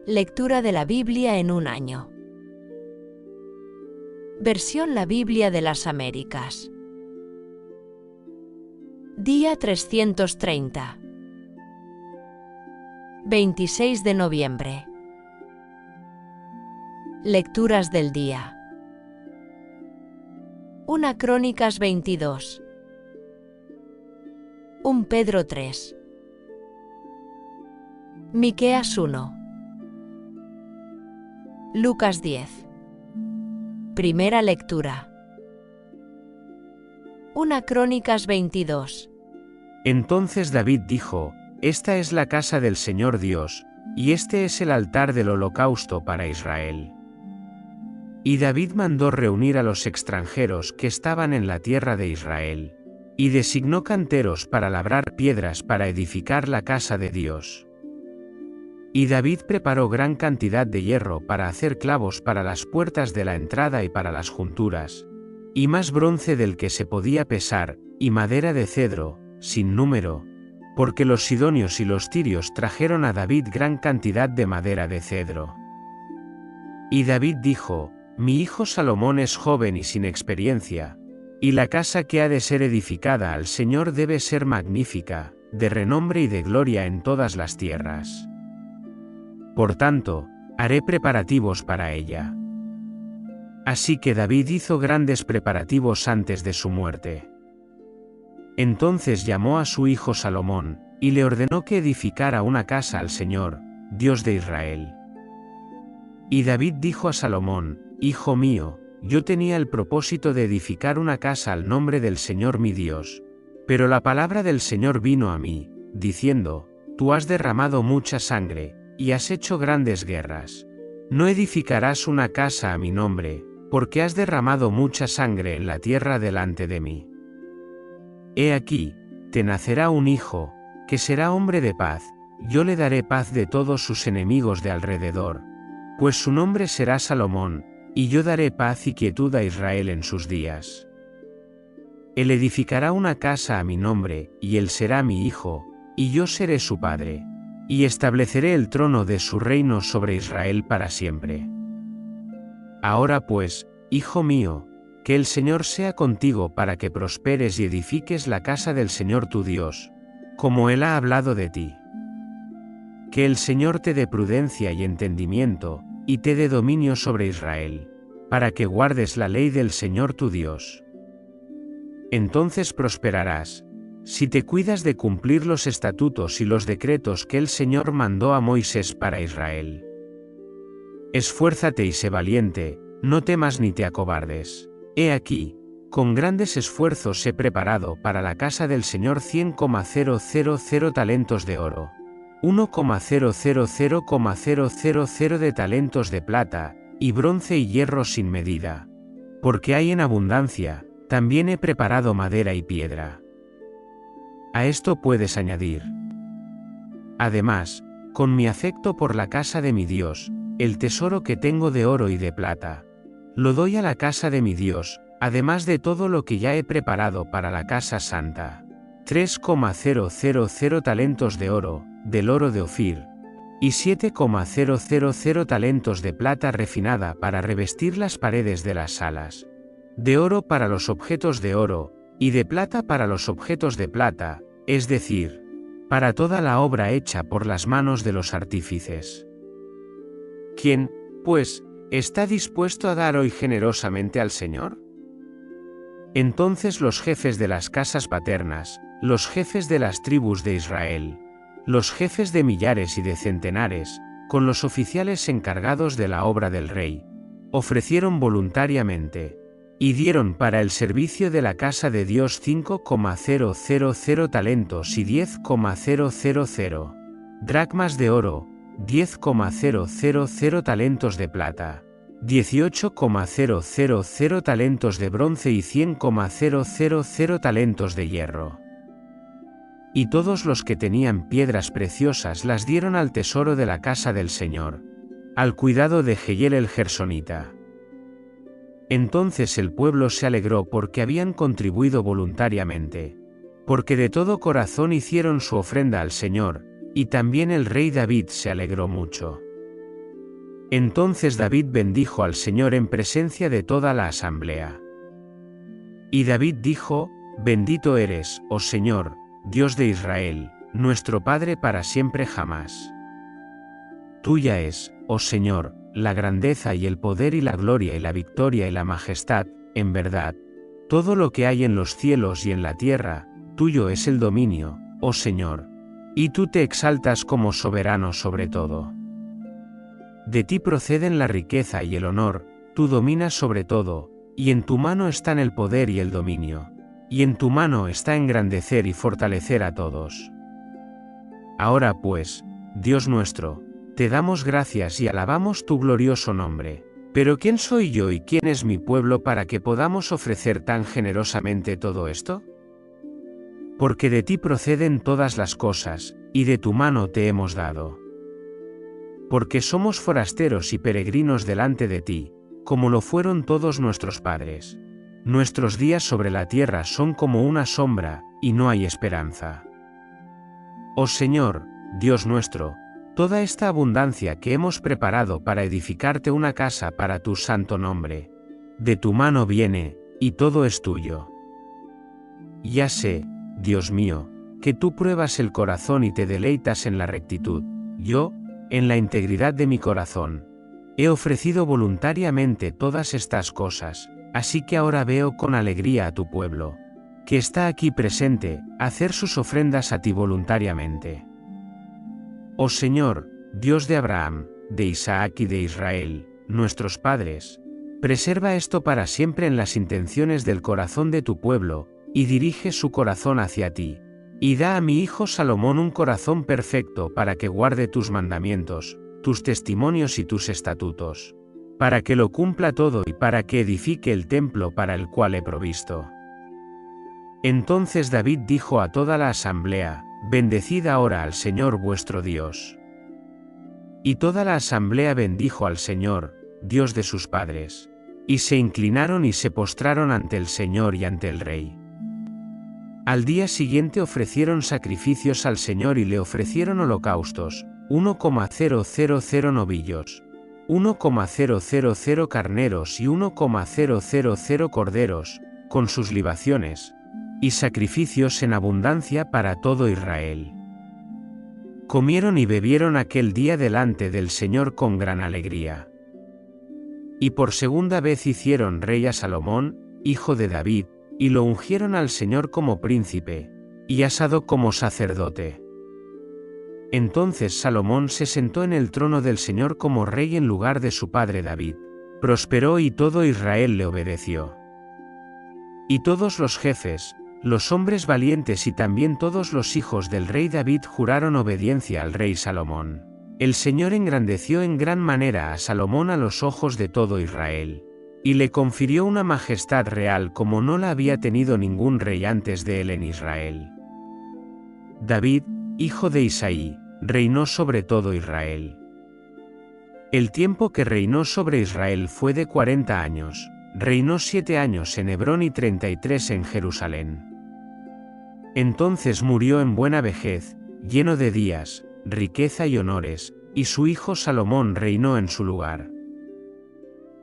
Lectura de la Biblia en un año. Versión La Biblia de las Américas. Día 330. 26 de noviembre. Lecturas del día. 1 Crónicas 22. 1 Pedro 3. Miqueas 1. Lucas 10. Primera lectura. 1 Crónicas 22. Entonces David dijo: Esta es la casa del Señor Dios, y este es el altar del holocausto para Israel. Y David mandó reunir a los extranjeros que estaban en la tierra de Israel, y designó canteros para labrar piedras para edificar la casa de Dios. Y David preparó gran cantidad de hierro para hacer clavos para las puertas de la entrada y para las junturas, y más bronce del que se podía pesar, y madera de cedro, sin número, porque los sidonios y los tirios trajeron a David gran cantidad de madera de cedro. Y David dijo: Mi hijo Salomón es joven y sin experiencia, y la casa que ha de ser edificada al Señor debe ser magnífica, de renombre y de gloria en todas las tierras. Por tanto, haré preparativos para ella. Así que David hizo grandes preparativos antes de su muerte. Entonces llamó a su hijo Salomón, y le ordenó que edificara una casa al Señor, Dios de Israel. Y David dijo a Salomón: Hijo mío, yo tenía el propósito de edificar una casa al nombre del Señor mi Dios, pero la palabra del Señor vino a mí, diciendo: Tú has derramado mucha sangre, y has hecho grandes guerras. No edificarás una casa a mi nombre, porque has derramado mucha sangre en la tierra delante de mí. He aquí, te nacerá un hijo, que será hombre de paz, yo le daré paz de todos sus enemigos de alrededor, pues su nombre será Salomón, y yo daré paz y quietud a Israel en sus días. Él edificará una casa a mi nombre, y él será mi hijo, y yo seré su padre, y estableceré el trono de su reino sobre Israel para siempre. Ahora pues, hijo mío, que el Señor sea contigo para que prosperes y edifiques la casa del Señor tu Dios, como Él ha hablado de ti. Que el Señor te dé prudencia y entendimiento, y te dé dominio sobre Israel, para que guardes la ley del Señor tu Dios. Entonces prosperarás, si te cuidas de cumplir los estatutos y los decretos que el Señor mandó a Moisés para Israel. Esfuérzate y sé valiente, no temas ni te acobardes. He aquí, con grandes esfuerzos he preparado para la casa del Señor 100,000 talentos de oro, 1,000,000 de talentos de plata, y bronce y hierro sin medida. Porque hay en abundancia, también he preparado madera y piedra. A esto puedes añadir: además, con mi afecto por la casa de mi Dios, el tesoro que tengo de oro y de plata, lo doy a la casa de mi Dios, además de todo lo que ya he preparado para la casa santa. 3,000 talentos de oro, del oro de Ofir, y 7,000 talentos de plata refinada para revestir las paredes de las salas, de oro para los objetos de oro, y de plata para los objetos de plata, es decir, para toda la obra hecha por las manos de los artífices. ¿Quién, pues, está dispuesto a dar hoy generosamente al Señor? Entonces los jefes de las casas paternas, los jefes de las tribus de Israel, los jefes de millares y de centenares, con los oficiales encargados de la obra del rey, ofrecieron voluntariamente, y dieron para el servicio de la casa de Dios 5,000 talentos y 10,000 dracmas de oro, 10,000 talentos de plata, 18,000 talentos de bronce y 100,000 talentos de hierro. Y todos los que tenían piedras preciosas las dieron al tesoro de la casa del Señor, al cuidado de Jehiel el Gersonita. Entonces el pueblo se alegró porque habían contribuido voluntariamente, porque de todo corazón hicieron su ofrenda al Señor, y también el rey David se alegró mucho. Entonces David bendijo al Señor en presencia de toda la asamblea. Y David dijo: Bendito eres, oh Señor, Dios de Israel, nuestro Padre para siempre jamás. Tuya es, oh Señor, la grandeza y el poder y la gloria y la victoria y la majestad, en verdad. Todo lo que hay en los cielos y en la tierra, tuyo es el dominio, oh Señor. Y tú te exaltas como soberano sobre todo. De ti proceden la riqueza y el honor, tú dominas sobre todo, y en tu mano están el poder y el dominio. Y en tu mano está engrandecer y fortalecer a todos. Ahora pues, Dios nuestro, te damos gracias y alabamos tu glorioso nombre. Pero ¿quién soy yo y quién es mi pueblo para que podamos ofrecer tan generosamente todo esto? Porque de ti proceden todas las cosas, y de tu mano te hemos dado. Porque somos forasteros y peregrinos delante de ti, como lo fueron todos nuestros padres. Nuestros días sobre la tierra son como una sombra, y no hay esperanza. Oh Señor, Dios nuestro, toda esta abundancia que hemos preparado para edificarte una casa para tu santo nombre, de tu mano viene, y todo es tuyo. Ya sé, Dios mío, que tú pruebas el corazón y te deleitas en la rectitud. Yo, en la integridad de mi corazón, he ofrecido voluntariamente todas estas cosas, así que ahora veo con alegría a tu pueblo, que está aquí presente, hacer sus ofrendas a ti voluntariamente. Oh Señor, Dios de Abraham, de Isaac y de Israel, nuestros padres, preserva esto para siempre en las intenciones del corazón de tu pueblo, y dirige su corazón hacia ti. Y da a mi hijo Salomón un corazón perfecto para que guarde tus mandamientos, tus testimonios y tus estatutos, para que lo cumpla todo y para que edifique el templo para el cual he provisto. Entonces David dijo a toda la asamblea: Bendecid ahora al Señor vuestro Dios. Y toda la asamblea bendijo al Señor, Dios de sus padres, y se inclinaron y se postraron ante el Señor y ante el rey. Al día siguiente ofrecieron sacrificios al Señor y le ofrecieron holocaustos, 1,000 novillos, 1,000 carneros y 1,000 corderos, con sus libaciones, y sacrificios en abundancia para todo Israel. Comieron y bebieron aquel día delante del Señor con gran alegría. Y por segunda vez hicieron rey a Salomón, hijo de David, y lo ungieron al Señor como príncipe, y a Sadoc como sacerdote. Entonces Salomón se sentó en el trono del Señor como rey en lugar de su padre David. Prosperó y todo Israel le obedeció. Y todos los jefes, los hombres valientes y también todos los hijos del rey David juraron obediencia al rey Salomón. El Señor engrandeció en gran manera a Salomón a los ojos de todo Israel, y le confirió una majestad real como no la había tenido ningún rey antes de él en Israel. David, hijo de Isaí, reinó sobre todo Israel. El tiempo que reinó sobre Israel fue de 40 años, reinó 7 años en Hebrón y 33 en Jerusalén. Entonces murió en buena vejez, lleno de días, riqueza y honores, y su hijo Salomón reinó en su lugar.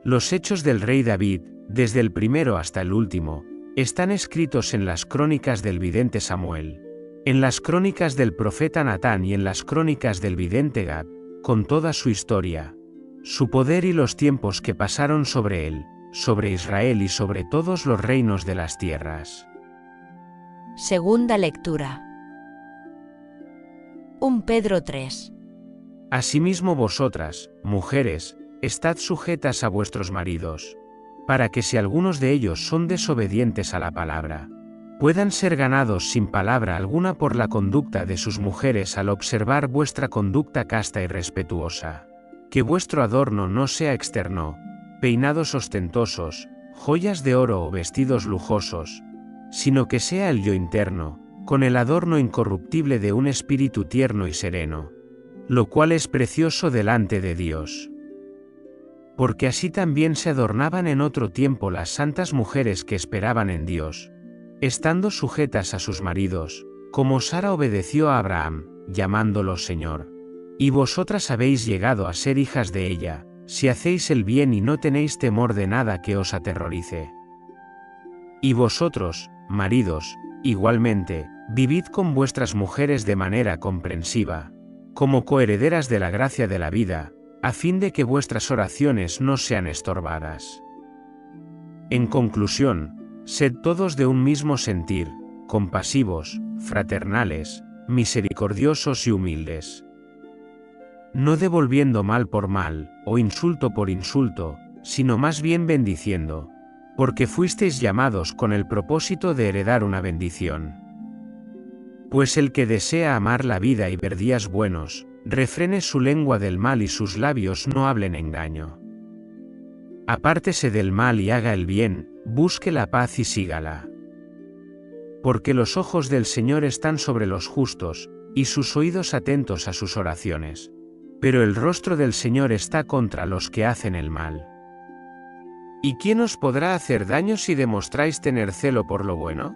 Los hechos del rey David, desde el primero hasta el último, están escritos en las crónicas del vidente Samuel, en las crónicas del profeta Natán y en las crónicas del vidente Gad, con toda su historia, su poder y los tiempos que pasaron sobre él, sobre Israel y sobre todos los reinos de las tierras. Segunda lectura. 1 Pedro 3. Asimismo vosotras, mujeres, estad sujetas a vuestros maridos, para que si algunos de ellos son desobedientes a la palabra, puedan ser ganados sin palabra alguna por la conducta de sus mujeres al observar vuestra conducta casta y respetuosa. Que vuestro adorno no sea externo, peinados ostentosos, joyas de oro o vestidos lujosos, sino que sea el yo interno, con el adorno incorruptible de un espíritu tierno y sereno, lo cual es precioso delante de Dios. Porque así también se adornaban en otro tiempo las santas mujeres que esperaban en Dios, estando sujetas a sus maridos, como Sara obedeció a Abraham, llamándolo Señor. Y vosotras habéis llegado a ser hijas de ella, si hacéis el bien y no tenéis temor de nada que os aterrorice. Y vosotros, maridos, igualmente, vivid con vuestras mujeres de manera comprensiva, como coherederas de la gracia de la vida, a fin de que vuestras oraciones no sean estorbadas. En conclusión, sed todos de un mismo sentir, compasivos, fraternales, misericordiosos y humildes. No devolviendo mal por mal, o insulto por insulto, sino más bien bendiciendo, porque fuisteis llamados con el propósito de heredar una bendición. Pues el que desea amar la vida y ver días buenos, refrene su lengua del mal y sus labios no hablen engaño. Apártese del mal y haga el bien, busque la paz y sígala. Porque los ojos del Señor están sobre los justos, y sus oídos atentos a sus oraciones. Pero el rostro del Señor está contra los que hacen el mal. ¿Y quién os podrá hacer daño si demostráis tener celo por lo bueno?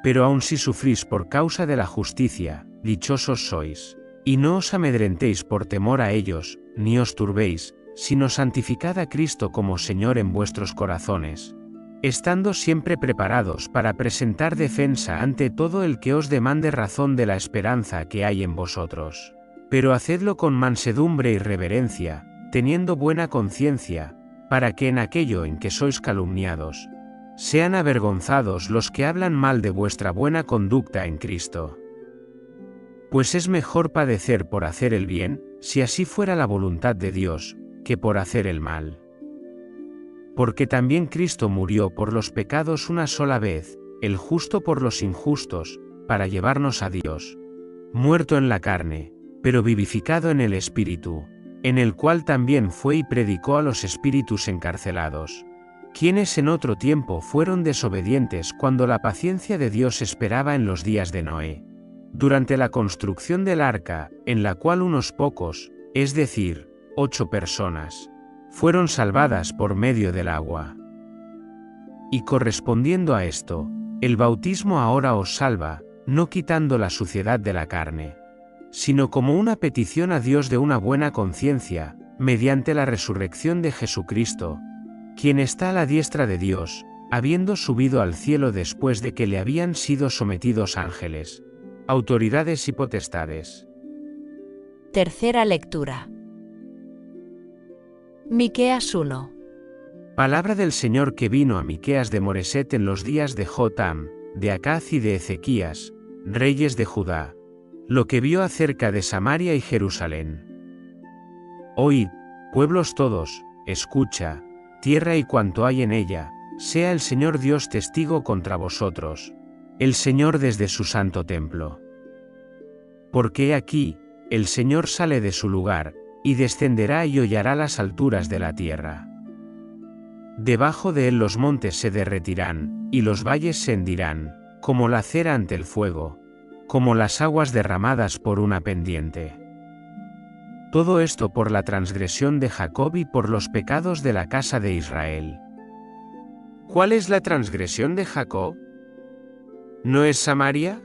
Pero aun si sufrís por causa de la justicia, dichosos sois. Y no os amedrentéis por temor a ellos, ni os turbéis, sino santificad a Cristo como Señor en vuestros corazones, estando siempre preparados para presentar defensa ante todo el que os demande razón de la esperanza que hay en vosotros. Pero hacedlo con mansedumbre y reverencia, teniendo buena conciencia, para que en aquello en que sois calumniados, sean avergonzados los que hablan mal de vuestra buena conducta en Cristo. Pues es mejor padecer por hacer el bien, si así fuera la voluntad de Dios, que por hacer el mal. Porque también Cristo murió por los pecados una sola vez, el justo por los injustos, para llevarnos a Dios, muerto en la carne, pero vivificado en el Espíritu, en el cual también fue y predicó a los espíritus encarcelados, quienes en otro tiempo fueron desobedientes cuando la paciencia de Dios esperaba en los días de Noé, durante la construcción del arca, en la cual unos pocos, es decir, 8 personas, fueron salvadas por medio del agua. Y correspondiendo a esto, el bautismo ahora os salva, no quitando la suciedad de la carne, sino como una petición a Dios de una buena conciencia, mediante la resurrección de Jesucristo, quien está a la diestra de Dios, habiendo subido al cielo después de que le habían sido sometidos ángeles, autoridades y potestades. Tercera lectura. Miqueas 1. Palabra del Señor que vino a Miqueas de Moreset en los días de Jotam, de Acaz y de Ezequías, reyes de Judá, lo que vio acerca de Samaria y Jerusalén. Oíd, pueblos todos, escucha, tierra y cuanto hay en ella, sea el Señor Dios testigo contra vosotros, el Señor desde su santo templo. Porque he aquí, el Señor sale de su lugar, y descenderá y hollará las alturas de la tierra. Debajo de él los montes se derretirán, y los valles se hendirán, como la cera ante el fuego, como las aguas derramadas por una pendiente. Todo esto por la transgresión de Jacob y por los pecados de la casa de Israel. ¿Cuál es la transgresión de Jacob? ¿No es Samaria?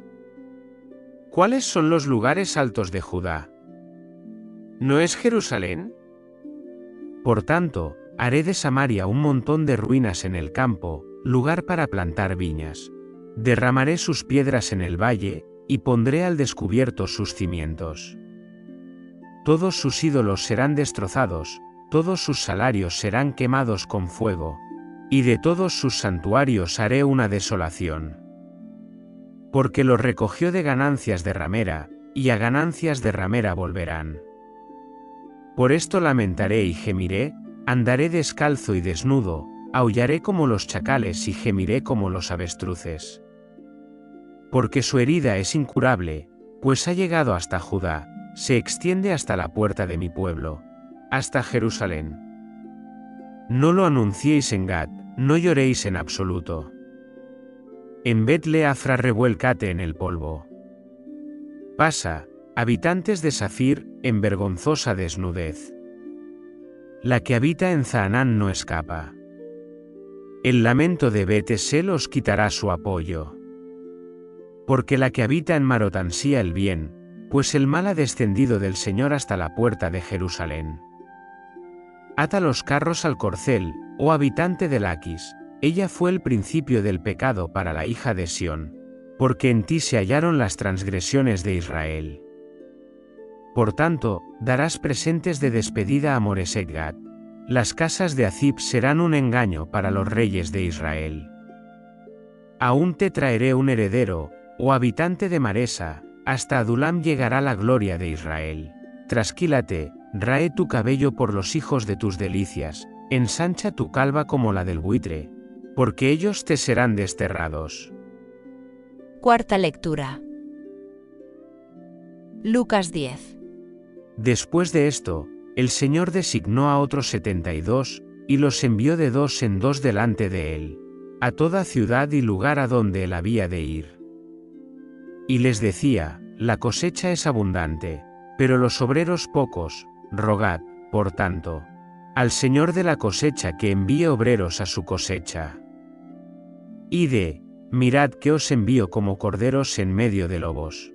¿Cuáles son los lugares altos de Judá? ¿No es Jerusalén? Por tanto, haré de Samaria un montón de ruinas en el campo, lugar para plantar viñas. Derramaré sus piedras en el valle, y pondré al descubierto sus cimientos. Todos sus ídolos serán destrozados, todos sus salarios serán quemados con fuego, y de todos sus santuarios haré una desolación. Porque los recogió de ganancias de ramera, y a ganancias de ramera volverán. Por esto lamentaré y gemiré, andaré descalzo y desnudo, aullaré como los chacales y gemiré como los avestruces. Porque su herida es incurable, pues ha llegado hasta Judá, se extiende hasta la puerta de mi pueblo, hasta Jerusalén. No lo anunciéis en Gad, no lloréis en absoluto. En Bet-Leafra revuélcate en el polvo. Pasa, habitantes de Safir, en vergonzosa desnudez. La que habita en Zaanán no escapa. El lamento de Bet-Esel os quitará su apoyo. Porque la que habita en Marot ansía el bien, pues el mal ha descendido del Señor hasta la puerta de Jerusalén. Ata los carros al corcel, oh habitante de Laquis, ella fue el principio del pecado para la hija de Sión, porque en ti se hallaron las transgresiones de Israel. Por tanto, darás presentes de despedida a Moreshet-Gat. Las casas de Azib serán un engaño para los reyes de Israel. Aún te traeré un heredero, oh habitante de Maresa, hasta Adulam llegará la gloria de Israel. Trasquílate, rae tu cabello por los hijos de tus delicias, ensancha tu calva como la del buitre, porque ellos te serán desterrados. Cuarta lectura. Lucas 10. Después de esto, el Señor designó a otros 72, y los envió de dos en dos delante de él, a toda ciudad y lugar a donde él había de ir. Y les decía, la cosecha es abundante, pero los obreros pocos. Rogad, por tanto, al Señor de la cosecha que envíe obreros a su cosecha. Ide, mirad que os envío como corderos en medio de lobos.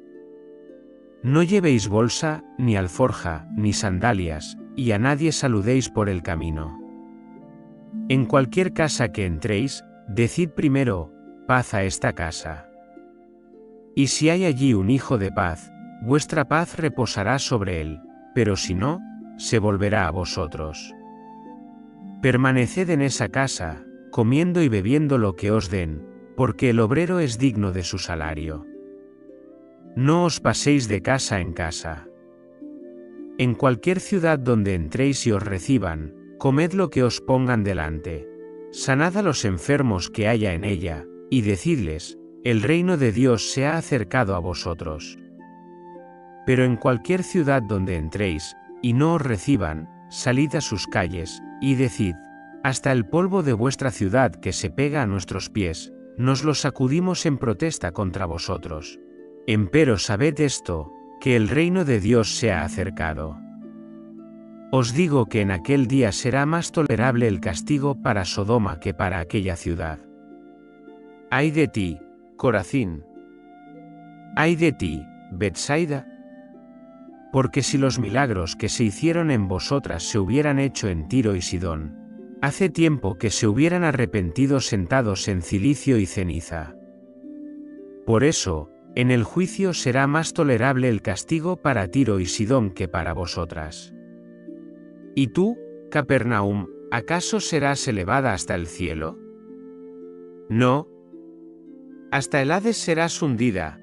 No llevéis bolsa, ni alforja, ni sandalias, y a nadie saludéis por el camino. En cualquier casa que entréis, decid primero, paz a esta casa. Y si hay allí un hijo de paz, vuestra paz reposará sobre él, pero si no, se volverá a vosotros. Permaneced en esa casa, comiendo y bebiendo lo que os den, porque el obrero es digno de su salario. No os paséis de casa en casa. En cualquier ciudad donde entréis y os reciban, comed lo que os pongan delante. Sanad a los enfermos que haya en ella, y decidles, el reino de Dios se ha acercado a vosotros. Pero en cualquier ciudad donde entréis, y no os reciban, salid a sus calles, y decid, hasta el polvo de vuestra ciudad que se pega a nuestros pies, nos lo sacudimos en protesta contra vosotros. Empero sabed esto, que el reino de Dios se ha acercado. Os digo que en aquel día será más tolerable el castigo para Sodoma que para aquella ciudad. ¡Ay de ti, Corazín! ¡Ay de ti, Betsaida! Porque si los milagros que se hicieron en vosotras se hubieran hecho en Tiro y Sidón, hace tiempo que se hubieran arrepentido sentados en cilicio y ceniza. Por eso, en el juicio será más tolerable el castigo para Tiro y Sidón que para vosotras. ¿Y tú, Capernaum, acaso serás elevada hasta el cielo? No. Hasta el Hades serás hundida.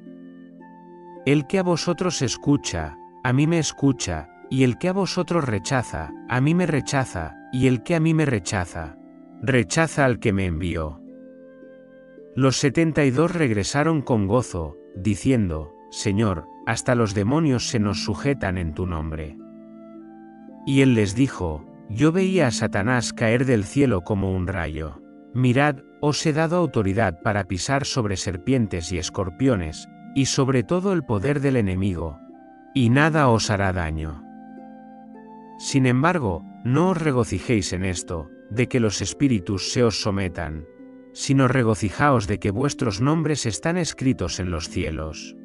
El que a vosotros escucha, a mí me escucha, y el que a vosotros rechaza, a mí me rechaza, y el que a mí me rechaza, rechaza al que me envió. Los 72 regresaron con gozo, diciendo, Señor, hasta los demonios se nos sujetan en tu nombre. Y él les dijo, yo veía a Satanás caer del cielo como un rayo. Mirad, os he dado autoridad para pisar sobre serpientes y escorpiones, y sobre todo el poder del enemigo, y nada os hará daño. Sin embargo, no os regocijéis en esto, de que los espíritus se os sometan, sino regocijaos de que vuestros nombres están escritos en los cielos.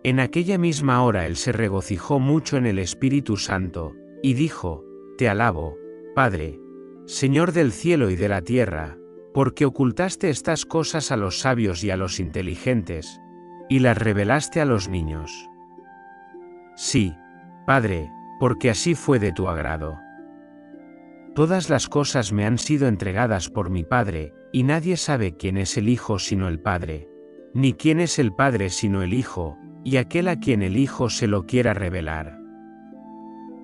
En aquella misma hora él se regocijó mucho en el Espíritu Santo, y dijo, Te alabo, Padre, Señor del cielo y de la tierra, porque ocultaste estas cosas a los sabios y a los inteligentes, y las revelaste a los niños. Sí, Padre, porque así fue de tu agrado. Todas las cosas me han sido entregadas por mi Padre, y nadie sabe quién es el Hijo sino el Padre, ni quién es el Padre sino el Hijo, y aquel a quien el Hijo se lo quiera revelar.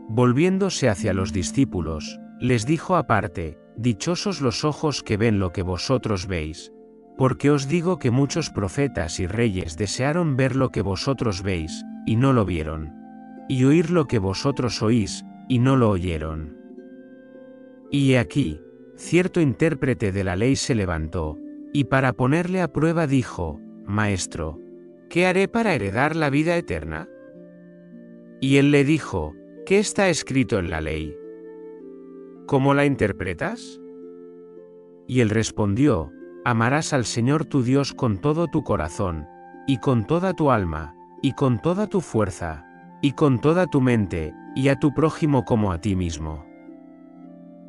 Volviéndose hacia los discípulos, les dijo aparte, Dichosos los ojos que ven lo que vosotros veis, porque os digo que muchos profetas y reyes desearon ver lo que vosotros veis, y no lo vieron, y oír lo que vosotros oís, y no lo oyeron. Y he aquí, cierto intérprete de la ley se levantó, y para ponerle a prueba dijo, Maestro, ¿qué haré para heredar la vida eterna? Y él le dijo, ¿qué está escrito en la ley? ¿Cómo la interpretas? Y él respondió, Amarás al Señor tu Dios con todo tu corazón, y con toda tu alma, y con toda tu fuerza, y con toda tu mente, y a tu prójimo como a ti mismo.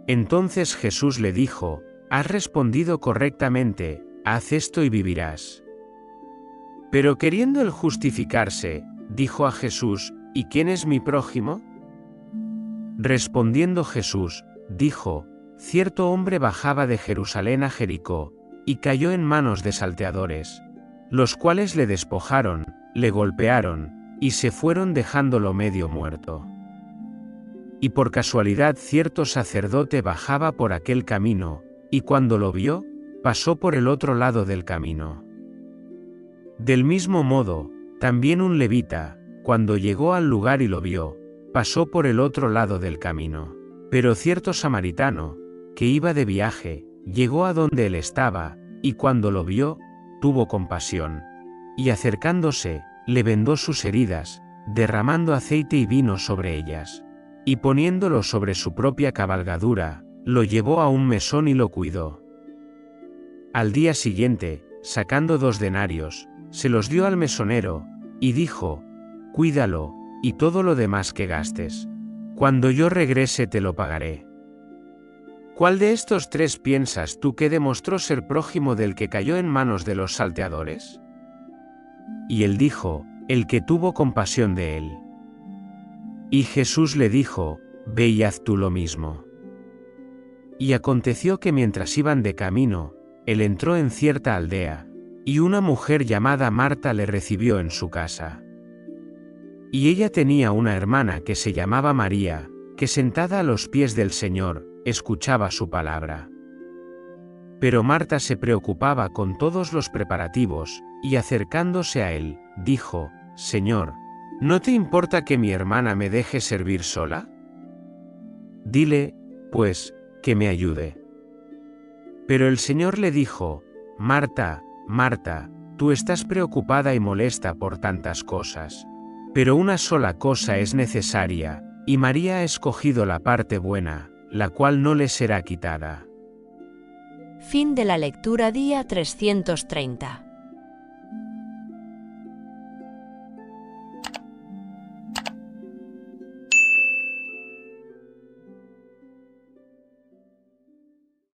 Entonces Jesús le dijo: has respondido correctamente, haz esto y vivirás. Pero queriendo él justificarse, dijo a Jesús: ¿y quién es mi prójimo? Respondiendo Jesús, dijo: cierto hombre bajaba de Jerusalén a Jericó, y cayó en manos de salteadores, los cuales le despojaron, le golpearon, y se fueron dejándolo medio muerto. Y por casualidad cierto sacerdote bajaba por aquel camino, y cuando lo vio, pasó por el otro lado del camino. Del mismo modo, también un levita, cuando llegó al lugar y lo vio, pasó por el otro lado del camino. Pero cierto samaritano, que iba de viaje, llegó a donde él estaba, y cuando lo vio, tuvo compasión, y acercándose, le vendó sus heridas, derramando aceite y vino sobre ellas, y poniéndolo sobre su propia cabalgadura, lo llevó a un mesón y lo cuidó. Al día siguiente, sacando 2 denarios, se los dio al mesonero, y dijo: cuídalo, y todo lo demás que gastes, cuando yo regrese te lo pagaré. ¿Cuál de estos 3 piensas tú que demostró ser prójimo del que cayó en manos de los salteadores? Y él dijo: el que tuvo compasión de él. Y Jesús le dijo: ve y haz tú lo mismo. Y aconteció que mientras iban de camino, él entró en cierta aldea, y una mujer llamada Marta le recibió en su casa. Y ella tenía una hermana que se llamaba María, que sentada a los pies del Señor, escuchaba su palabra. Pero Marta se preocupaba con todos los preparativos, y acercándose a él, dijo: Señor, ¿no te importa que mi hermana me deje servir sola? Dile, pues, que me ayude. Pero el Señor le dijo: Marta, Marta, tú estás preocupada y molesta por tantas cosas. Pero una sola cosa es necesaria, y María ha escogido la parte buena, la cual no le será quitada. Fin de la lectura día 330.